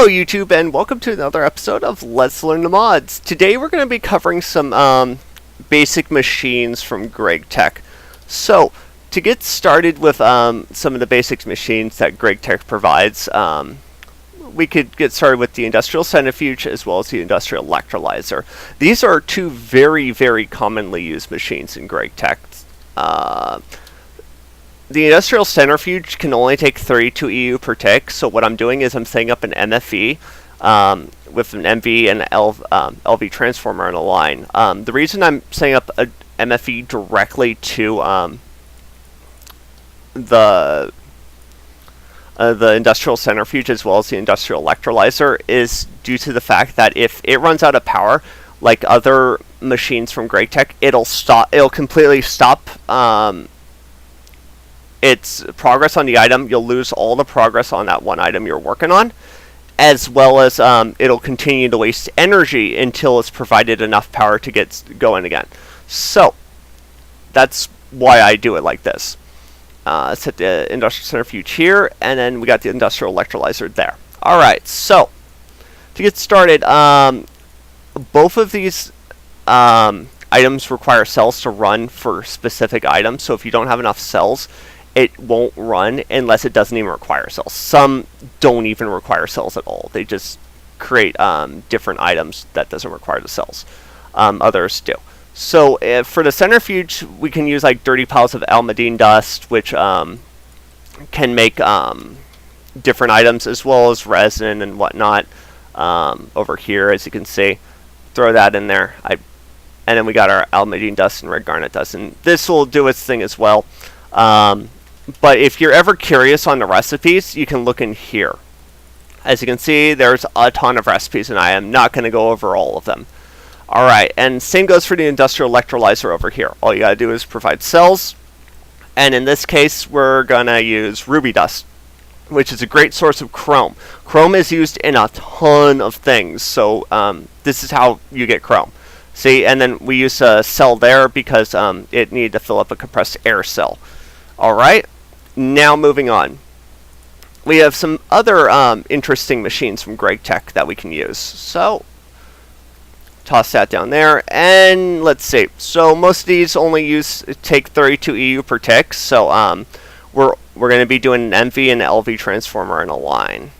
Hello YouTube and welcome to another episode of Let's Learn the Mods. Today we're going to be covering some basic machines from Gregtech. So, to get started with some of the basic machines that Gregtech provides, we could get started with the industrial centrifuge as well as the industrial electrolyzer. These are two very commonly used machines in Gregtech. The industrial centrifuge can only take 32 EU per tick, so what I'm doing is I'm setting up an MFE with an MV and LV transformer on a line. The reason I'm setting up a MFE directly to the industrial centrifuge as well as the industrial electrolyzer is due to the fact that if it runs out of power, like other machines from Gregtech, it'll completely stop its progress on the item. You'll lose all the progress on that one item you're working on, as well as it'll continue to waste energy until it's provided enough power to get going again. So that's why I do it like this. Set the industrial centrifuge here, and then we got the industrial electrolyzer there. Alright, so to get started, both of these items require cells to run for specific items, so if you don't have enough cells, it won't run unless it doesn't even require cells. Some don't even require cells at all. They just create different items that doesn't require the cells. Others do. So for the centrifuge, we can use like dirty piles of almandine dust, which can make different items, as well as resin and whatnot. Over here, as you can see, throw that in there. And then we got our almandine dust and red garnet dust, and this will do its thing as well. But if you're ever curious on the recipes, you can look in here. As you can see, there's a ton of recipes, and I am not going to go over all of them. Alright, and same goes for the industrial electrolyzer over here. All you got to do is provide cells, and in this case, we're going to use ruby dust, which is a great source of chrome. Chrome is used in a ton of things, so this is how you get chrome. See, and then we use a cell there because it needed to fill up a compressed air cell. Alright, now moving on. We have some other interesting machines from Gregtech that we can use. So, toss that down there, and let's see. So most of these only take 32 EU per tick, so we're going to be doing an MV and LV transformer in a line.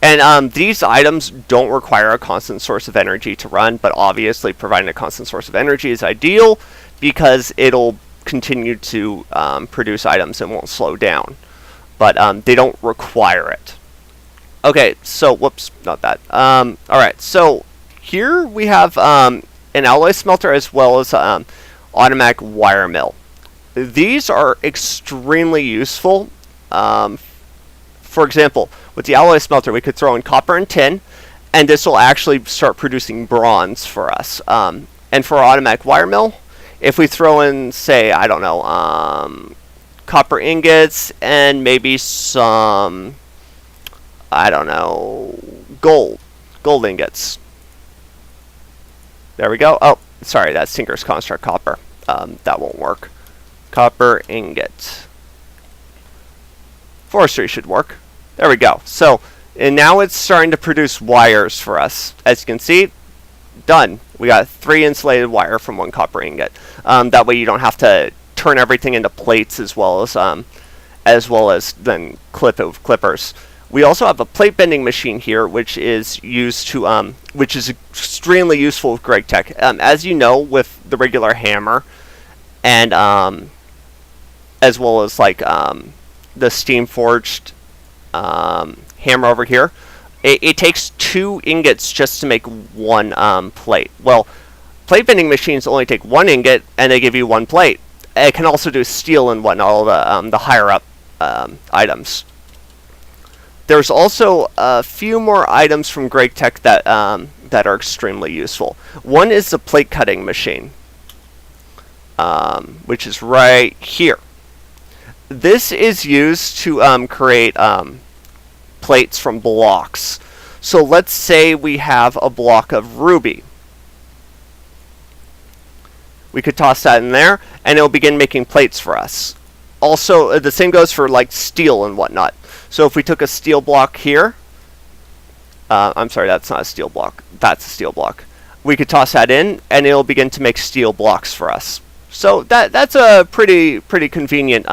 And these items don't require a constant source of energy to run, but obviously providing a constant source of energy is ideal because it'll continue to produce items and won't slow down. But they don't require it. Okay, so, whoops, not that. Alright, so here we have an alloy smelter as well as automatic wire mill. These are extremely useful. For example, with the alloy smelter, we could throw in copper and tin, and this will actually start producing bronze for us. And for our automatic wire mill, if we throw in, say, I don't know, copper ingots and maybe some, I don't know, gold ingots. There we go. Oh, sorry, that's Tinker's Construct copper. That won't work. Copper ingot. Forestry should work. There we go. So, and now it's starting to produce wires for us. As you can see, done. We got 3 insulated wire from 1 copper ingot. That way you don't have to turn everything into plates as well as then clip it with clippers. We also have a plate bending machine here, which is used to which is extremely useful with Gregtech. As you know, with the regular hammer, and as well as like the steam forged hammer over here, it takes 2 ingots just to make 1 plate. Well, plate bending machines only take 1 ingot and they give you 1 plate. It can also do steel and whatnot, all the higher up items. There's also a few more items from Gregtech that that are extremely useful. One is the plate cutting machine, which is right here. This is used to create plates from blocks. So let's say we have a block of ruby. We could toss that in there, and it'll begin making plates for us. Also, the same goes for like steel and whatnot. So if we took a steel block here, I'm sorry, that's not a steel block. That's a steel block. We could toss that in, and it'll begin to make steel blocks for us. So that's a pretty convenient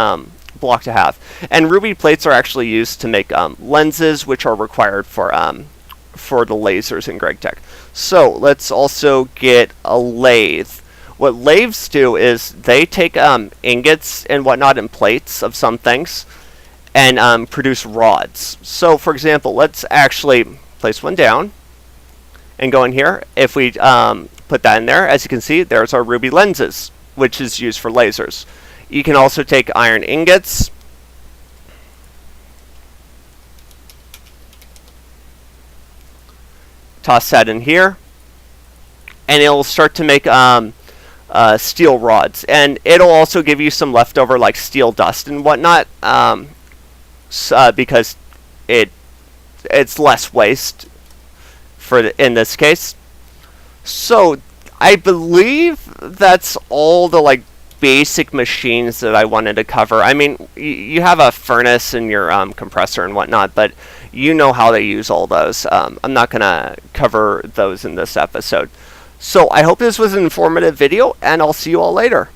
block to have. And ruby plates are actually used to make lenses, which are required for the lasers in Gregtech. So let's also get a lathe. What lathes do is they take ingots and whatnot and plates of some things and produce rods. So for example, let's actually place one down and go in here. If we put that in there, as you can see, there's our ruby lenses, which is used for lasers. You can also take iron ingots, toss that in here, and it'll start to make steel rods. And it'll also give you some leftover like steel dust and whatnot, because it's less waste in this case. So I believe that's all the like basic machines that I wanted to cover. I mean, you have a furnace and your compressor and whatnot, but you know how they use all those. I'm not gonna cover those in this episode. So I hope this was an informative video, and I'll see you all later.